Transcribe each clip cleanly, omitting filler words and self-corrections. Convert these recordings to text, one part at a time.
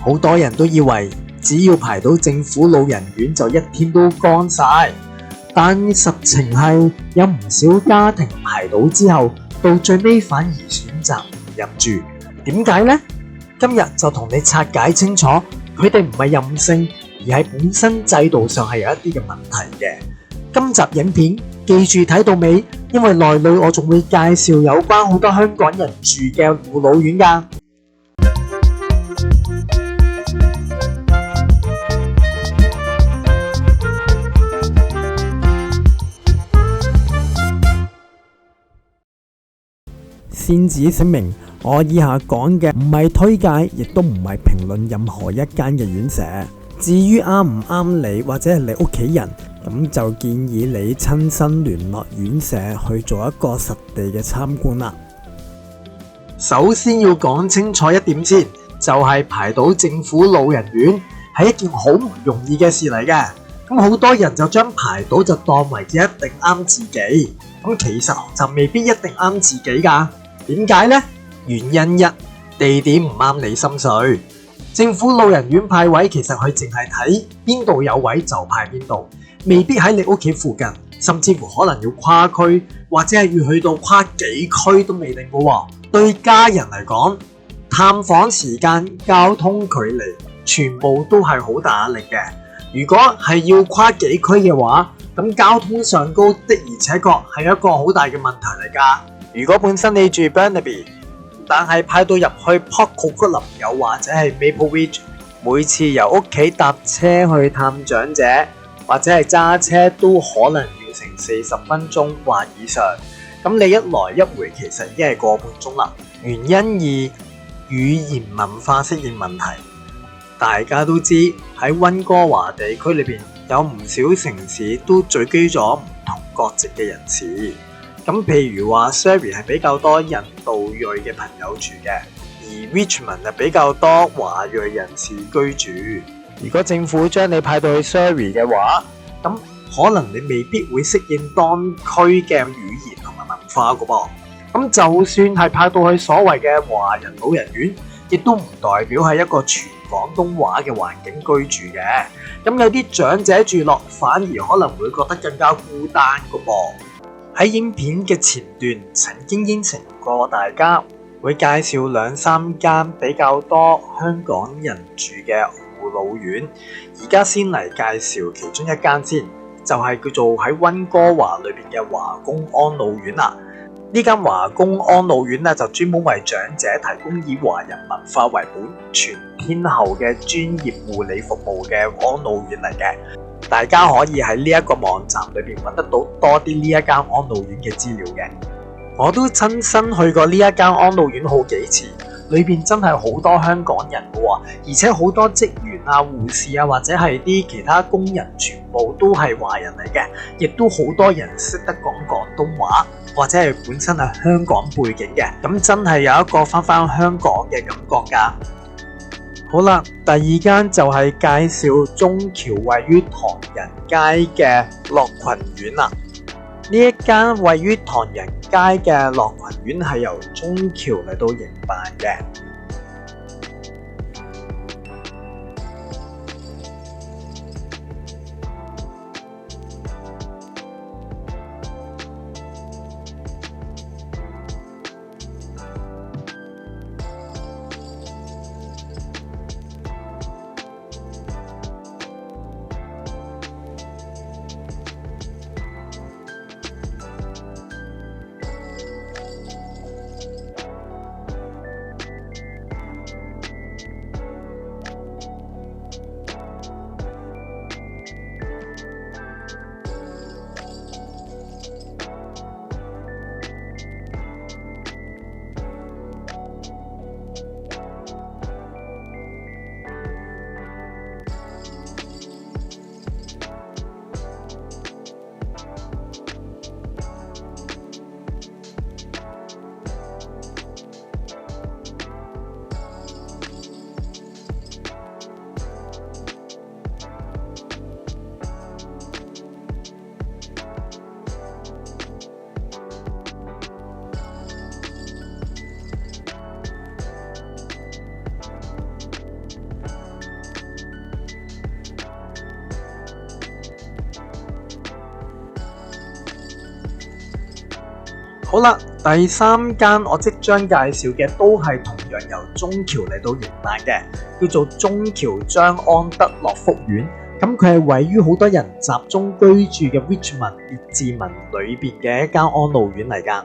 好多人都以為只要排到政府老人院就一天都乾晒，但實情係有唔少家庭排到之後，到最尾反而選擇唔入住。點解呢？今日就同你拆解清楚，佢哋唔係任性，而係本身制度上係有一啲嘅問題嘅。今集影片記住睇到尾，因為內裏我仲會介紹有關好多香港人住嘅護老院㗎。先至聲明，我以下講嘅唔係推介，亦都唔係評論任何一間嘅院舍。至於啱唔啱你或者係你屋企人，咁就建議你親身聯絡院舍去做一個實地嘅參觀啦。首先要講清楚一點先，就係排到政府老人院係一件好唔容易嘅事嚟嘅。咁好多人就將排到就當為只一定啱自己，咁其實就未必一定啱自己㗎。點解呢？原因一，地點唔啱你心水。政府老人院派位其實佢淨係睇邊度有位就派邊度，未必喺你屋企附近，甚至乎可能要跨區，或者係要去到跨幾區都未定嘅喎。對家人嚟講，探訪時間、交通距離，全部都係好大壓力嘅。如果係要跨幾區嘅話，咁交通上高的而且確係一個好大嘅問題嚟㗎。如果本身你住 Burnaby， 但係派到入去 Port Coquitlam又或者係 Maple Ridge， 每次由屋企搭車去探長者或者係揸車都可能要成40分鐘或以上，咁你一來一回其實已經係個半鐘啦。原因二，語言文化適應問題。大家都知喺溫哥華地區裏邊有唔少城市都聚居咗唔同國籍嘅人士。咁譬如話 Surrey 係比較多印度裔嘅朋友住嘅，而 Richmond 就比較多華裔人士居住。如果政府將你派到去 Surrey 嘅話，咁可能你未必會適應當區嘅語言同埋文化㗎噃。咁就算係派到去所謂嘅華人老人院，亦都唔代表係一個全廣東話嘅環境居住嘅。咁有啲長者住落反而可能會覺得更加孤單㗎噃。喺影片嘅前段曾經應承過大家會介紹2-3間比較多香港人住嘅護老院，而家先嚟介紹其中一間先，就係叫做喺溫哥華裏邊嘅華工安老院啦。呢間華工安老院咧就專門為長者提供以華人文化為本、全天候嘅專業護理服務嘅安老院嚟嘅。大家可以喺呢一個網站裏邊揾得到多啲呢一間安老院嘅資料嘅。我都親身去過呢一間安老院好幾次，裏邊真係好多香港人嘅喎，而且好多職員啊、護士啊或者係啲其他工人全部都係華人嚟嘅，亦都好多人識得講廣東話或者係本身係香港背景嘅，咁真係有一個返香港嘅感覺㗎。好啦，第二間就係介紹中橋位於唐人街嘅樂群院啦。呢一間位於唐人街嘅樂群院係由中橋嚟到營辦嘅。好啦，第3間我即將介紹嘅都係同樣由中橋嚟到營辦嘅，叫做中橋張安德樂福院。咁佢係位於好多人集中居住嘅 Richmond 列治文裏邊嘅一間安老院嚟㗎。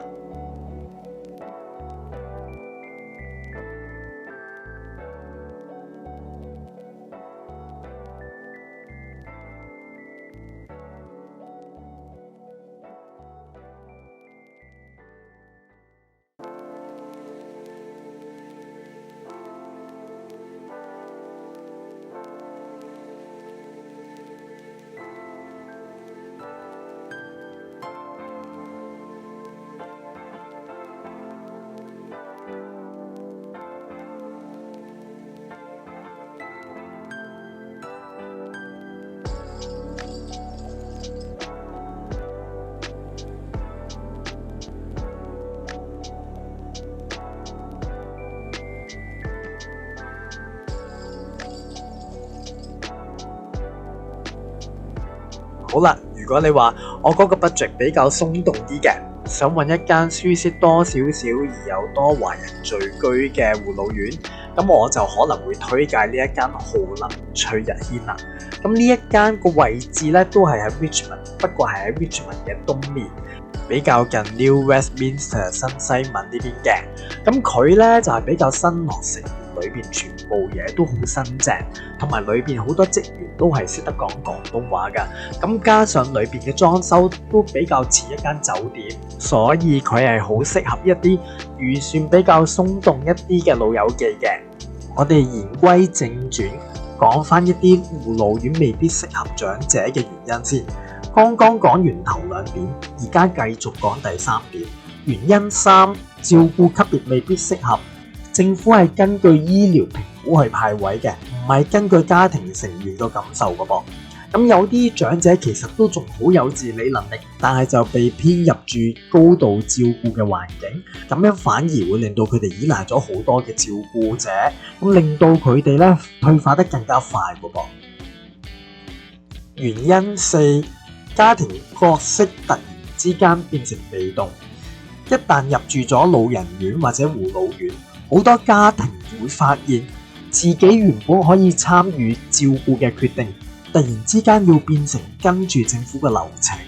好啦，如果你話我嗰個 budget 比較鬆動啲嘅，想揾一間舒適多少少而又多華人聚居嘅護老院，咁我就可能會推介呢一間浩林翠日軒啦。咁呢一間個位置咧都係喺 Richmond， 不過係喺 Richmond 嘅東面，比較近 New Westminster 新西敏呢邊嘅。咁佢咧就係比較新落成，裏邊全部嘢都好新淨，同埋裏邊好多職員都係識得講廣東話㗎。咁加上裏邊嘅裝修都比較似一間酒店，所以佢係好適合一啲預算比較鬆動一啲嘅老友記嘅。我哋言歸正傳，講翻一啲護老院未必適合長者嘅原因先。剛剛講完頭2點，而家繼續講第3點。原因3，照顧級別未必適合。政府係根據醫療評估去派位嘅，唔係根據家庭成員嘅感受㗎噃。咁有啲長者其實都仲好有自理能力，但係就被編入住高度照顧嘅環境，咁樣反而會令到佢哋依賴咗好多嘅照顧者，咁令到佢哋咧退化得更加快㗎噃。原因4，家庭角色突然之間變成被動，一旦入住咗老人院或者護老院，好多家庭會發現自己原本可以參與照顧嘅決定，突然之間要變成跟住政府嘅流程。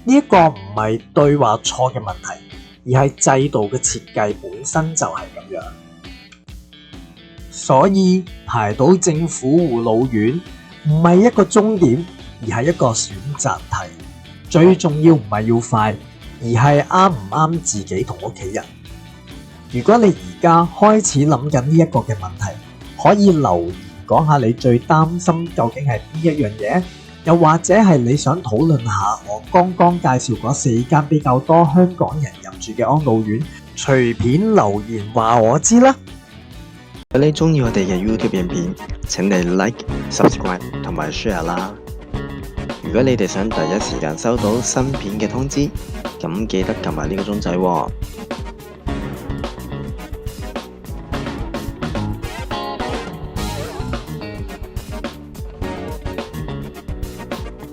呢一個唔係對或錯嘅問題，而係制度嘅設計本身就係咁樣。所以排到政府護老院唔係一個終點，而係一個選擇題。最重要唔係要快，而係啱唔啱自己同屋企人。如果你而家開始諗緊呢一個嘅問題，可以留言講下你最擔心究竟係邊一樣嘢，又或者係你想討論下我剛剛介紹嗰4間比較多香港人入住嘅安老院，隨便留言話我知啦。如果你中意我哋嘅 YouTube 影片，請你 Like、Subscribe 同埋 Share 啦。如果你哋想第一時間收到新片嘅通知，咁記得撳埋呢個鐘仔喎。